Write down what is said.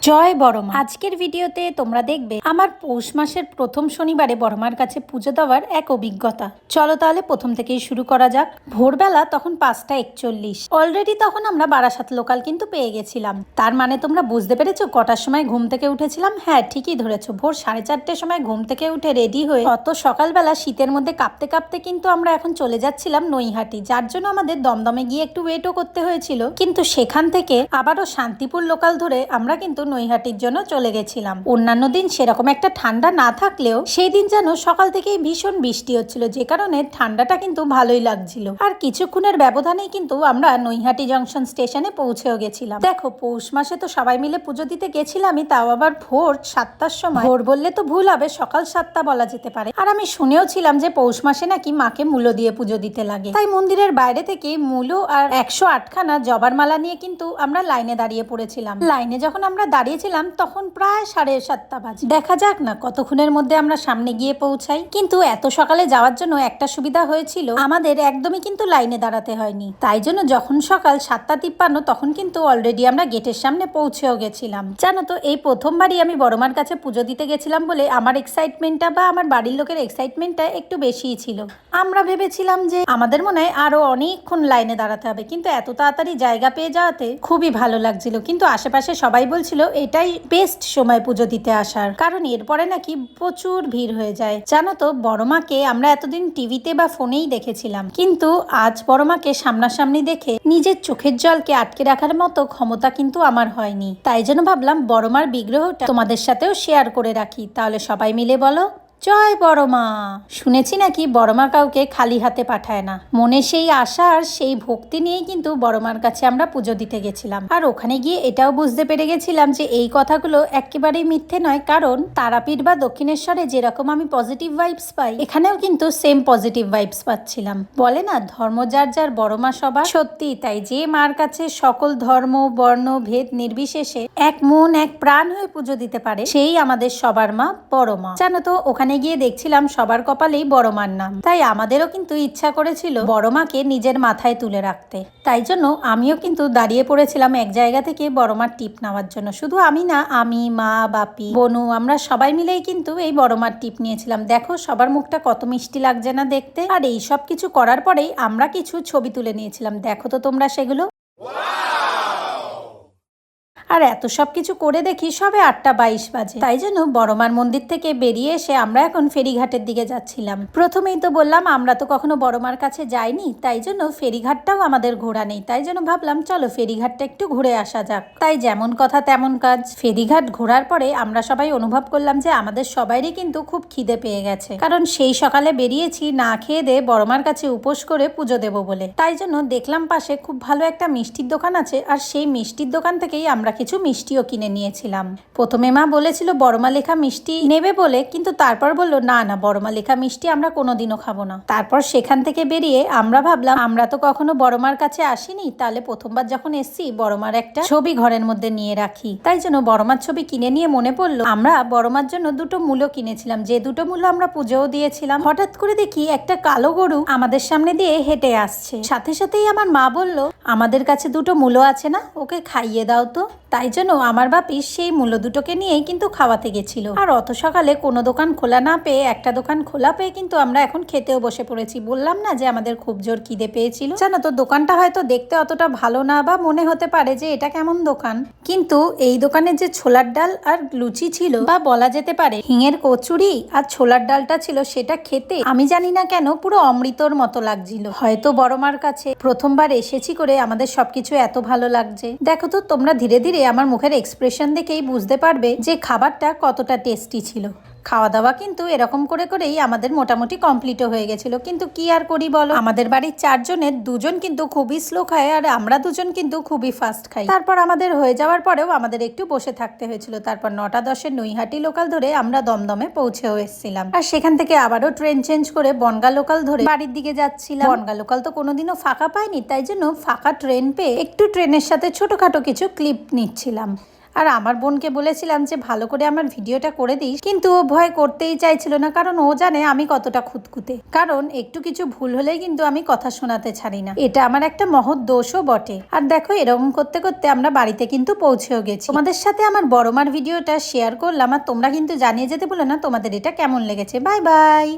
জয় বড়মা। আজকের ভিডিওতে তোমরা দেখবে আমার পৌষ মাসের প্রথম শনিবারে বড়মার কাছে পুজো দেওয়ার এক অভিজ্ঞতা। চলো তাহলে প্রথম থেকেই শুরু করা যাক। ভোরবেলা তখন 5:41। অলরেডি তখন আমরা বারাসাত লোকাল কিন্তু পেয়ে গেছিলাম। তার মানে তোমরা বুঝতে পেরেছো কটার সময় ঘুম থেকে উঠেছিলাম? হ্যাঁ, ঠিকই ধরেছো, ভোর 4:30 সময় ঘুম থেকে উঠে রেডি হয়ে অত সকালবেলা শীতের মধ্যে কাঁপতে কাঁপতে কিন্তু আমরা এখন চলে যাচ্ছিলাম নৈহাটি, যার জন্য আমাদের দমদমে গিয়ে একটু ওয়েটও করতে হয়েছিল। কিন্তু সেখান থেকে আবারও শান্তিপুর লোকাল ধরে আমরা কিন্তু নৈহাটির জন্য চলে গেছিলাম। অন্যান্য দিন সেরকম একটা ঠান্ডা না থাকলেও সেই দিন যেন সকাল থেকেই ভীষণ বৃষ্টি হচ্ছিল, যে কারণে ঠান্ডাটা কিন্তু ভালোই লাগছিল। আর কিছুক্ষণের ব্যবধানেই কিন্তু আমরা নৈহাটি জংশন স্টেশনে পৌঁছেও গেছিলাম। দেখো, পৌষ মাসে তো সবাই মিলে পুজো দিতে গেছিলামই, তাও আবার ভোর 7টার সময়। ভোর বললে তো ভুল হবে, সকাল 7টা বলা যেতে পারে। আর আমি শুনেও ছিলাম যে পৌষ মাসে নাকি মাকে মূলো দিয়ে পুজো দিতে লাগে, তাই মন্দিরের বাইরে থেকে মূলো আর 108খানা জবার মালা নিয়ে কিন্তু আমরা লাইনে দাঁড়িয়ে পড়েছিলাম। লাইনে যখন আমরা দাঁড়িয়েছিলাম তখন প্রায় 7:30 বাজে। দেখা যাক না কতক্ষণের মধ্যে আমরা সামনে গিয়ে পৌঁছাই। কিন্তু এত সকালে যাওয়ার জন্য একটা সুবিধা হয়েছিল, আমাদের একদমই কিন্তু লাইনে দাঁড়াতে হয়নি। তাই জন্য যখন সকাল 7:53 তখন কিন্তু অলরেডি আমরা গেটের সামনে পৌঁছেও গেছিলাম। জানো তো, এই প্রথমবারই আমি বড়মার কাছে পুজো দিতে গেছিলাম বলে আমার এক্সাইটমেন্টটা বা আমার বাড়ির লোকের এক্সাইটমেন্টটা একটু বেশিই ছিল। আমরা ভেবেছিলাম যে আমাদের মনে হয় আরো অনেকক্ষণ লাইনে দাঁড়াতে হবে, কিন্তু এত তাড়াতাড়ি জায়গা পেয়ে যাওয়াতে খুবই ভালো লাগছিল। কিন্তু আশেপাশে সবাই বলছিল এটাই বেস্ট সময় পুজো দিতে আসার, কারণ এরপরে নাকি প্রচুর ভিড় হয়ে যায়। জানো তো, বড়মাকে আমরা এতদিন টিভিতে বা ফোনেই দেখেছিলাম, কিন্তু আজ বড়মাকে সামনাসামনি দেখে নিজের চোখের জলকে আটকে রাখার মতো ক্ষমতা কিন্তু আমার হয়নি। তাই জন্য ভাবলাম বড়মার বিগ্রহটা তোমাদের সাথেও শেয়ার করে রাখি। তাহলে সবাই মিলে বলো জয় বড়মা। শুনেছি নাকি বড়মা কাউকে খালি হাতে পাঠায় না। মনে সেই আশা আর সেই ভক্তি নিয়েই কিন্তু বড়মার কাছে আমরা পুজো দিতে গেছিলাম। আর ওখানে গিয়ে এটাও বুঝতে পেরে গেছিলাম যে এই কথাগুলো একেবারেই মিথ্যে নয়, কারণ তারাপীঠ বা দক্ষিণেশ্বরে যেরকম আমি পজিটিভ ভাইবস পাই, এখানেও কিন্তু সেম পজিটিভ ভাইবস পাচ্ছিলাম। বলে না, ধর্ম যার যার বড়মা সবার। সত্যি তাই, যে মার কাছে সকল ধর্ম বর্ণ ভেদ নির্বিশেষে এক মন এক প্রাণ হয়ে পুজো দিতে পারে, সেই আমাদের সবার মা বড়মা। জানো তো, ওখানে গিয়ে দেখছিলাম সবার কপালেই বড়মার নাম, তাই আমাদেরও কিন্তু ইচ্ছা করেছিল বড়মাকে নিজের মাথায় তুলে রাখতে। তাই জন্য আমিও কিন্তু দাঁড়িয়ে পড়েছিলাম এক জায়গা থেকে বড়মার টিপ নেওয়ার জন্য। শুধু আমি না, আমি, মা, বাপি, বনু, আমরা সবাই মিলেই কিন্তু এই বড়মার টিপ নিয়েছিলাম। দেখো সবার মুখটা কত মিষ্টি লাগছে না দেখতে। আর এই সব কিছু করার পরেই আমরা কিছু ছবি তুলে নিয়েছিলাম। দেখো তো তোমরা সেগুলো। আর এত সব কিছু করে দেখি সবে 8:22 বাজে। তাই জন্য বড়মার মন্দির থেকে বেরিয়ে এসে আমরা এখন ফেরিঘাটের দিকে যাচ্ছিলাম। প্রথমেই তো বললাম আমরা তো কখনো বড়মার কাছে যাইনি, তাই জন্য ফেরিঘাটটাও আমাদের ঘোরা নেই। তাই জন্য ভাবলাম চলো ফেরিঘাটটা একটু ঘুরে আসা যাক। তাই যেমন কথা তেমন কাজ। ফেরিঘাট ঘোরার পরে আমরা সবাই অনুভব করলাম যে আমাদের সবাইরই কিন্তু খুব খিদে পেয়ে গেছে, কারণ সেই সকালে বেরিয়েছি না খেয়ে দিয়ে বড়মার কাছে উপোস করে পুজো দেবো বলে। তাই জন্য দেখলাম পাশে খুব ভালো একটা মিষ্টির দোকান আছে, আর সেই মিষ্টির দোকান থেকেই আমরা কিছু মিষ্টিও কিনে নিয়েছিলাম। প্রথমে মা বলেছিল বড়মা লেখা মিষ্টি নেবে বলে, কিন্তু তারপর বললো না না, বড়মা লেখা মিষ্টি আমরা কোনোদিনও খাবো না। তারপর সেখান থেকে বেরিয়ে আমরা ভাবলাম আমরা তো কখনো বড়মার কাছে আসিনি, তাহলে প্রথমবার যখন এসছি বড়মার একটা ছবি ঘরের মধ্যে নিয়ে রাখি। তাই জন্য বড়মার ছবি কিনে নিয়ে মনে পড়লো আমরা বড়মার জন্য দুটো মূলো কিনেছিলাম, যে দুটো মূলো আমরা পুজোও দিয়েছিলাম। হঠাৎ করে দেখি একটা কালো গরু আমাদের সামনে দিয়ে হেঁটে আসছে। সাথে সাথেই আমার মা বলল আমাদের কাছে দুটো মূলো আছে না, ওকে খাইয়ে দাও তো। তাই জন্য আমার বাপি সেই মূলো দুটোকে নিয়েই কিন্তু খাওয়াতে গেছিল। আর অত সকালে কোনো দোকান খোলা না পেয়ে একটা দোকান খোলা পেয়ে কিন্তু আমরা এখন খেতেও বসে পড়েছি। বললাম না যে আমাদের খুব জোর খিদে পেয়েছিল। জানো তো, দোকানটা হয়তো দেখতে অতটা ভালো না, বা মনে হতে পারে যে এটা কেমন দোকান, কিন্তু এই দোকানের যে ছোলার ডাল আর লুচি ছিল, বা বলা যেতে পারে হিঙের কচুরি আর ছোলার ডালটা ছিল, সেটা খেতে আমি জানি না কেন পুরো অমৃতর মতো লাগছিল। হয়তো বড়মার কাছে প্রথমবার এসেছি করে আমাদের সবকিছু এত ভালো লাগছে। দেখো তো তোমরা ধীরে ধীরে আমার মুখের এক্সপ্রেশন দেখেই বুঝতে পারবে যে খাবারটা কতটা টেস্টি ছিল। খাওয়া দাওয়া কিন্তু এরকম করে করেই আমাদের মোটামুটি কমপ্লিটও হয়ে গেছিল। কিন্তু কি আর করি বলো, আমাদের বাড়ির 4 জনের 2 জন কিন্তু খুবই স্লো খায়, আর আমরা 2 জন কিন্তু খুবই ফাস্ট খাই। তারপর আমাদের হয়ে যাওয়ার পরেও আমাদের একটু বসে থাকতে হয়েছিল। তারপর 9:10 নৈহাটি লোকাল ধরে আমরা দমদমে পৌঁছেও এসেছিলাম। আর সেখান থেকে আবারও ট্রেন চেঞ্জ করে বনগা লোকাল ধরে বাড়ির দিকে যাচ্ছিলাম। বনগা লোকাল তো কোনোদিনও ফাঁকা পাইনি, তাই জন্য ফাঁকা ট্রেন পেয়ে একটু ট্রেনের সাথে ছোটখাটো কিছু ক্লিপ নিচ্ছিলাম। আর আমার বোনকে বলেছিলাম যে ভালো করে আমার ভিডিওটা করে দিস, কিন্তু ও ভয় করতেই চাইছিল না, কারণ ও জানে আমি কতটা খুঁতখুঁতে। কারণ একটু কিছু ভুল হলেই কিন্তু আমি কথা শোনাতে ছাড়ি না, এটা আমার একটা মহৎ দোষও বটে। আর দেখো এরকম করতে করতে আমরা বাড়িতে কিন্তু পৌঁছেও গেছি। তোমাদের সাথে আমার বড় মার ভিডিওটা শেয়ার করলাম, আর তোমরা কিন্তু জানিয়ে যেতে বলো না তোমাদের এটা কেমন লেগেছে। Bye bye.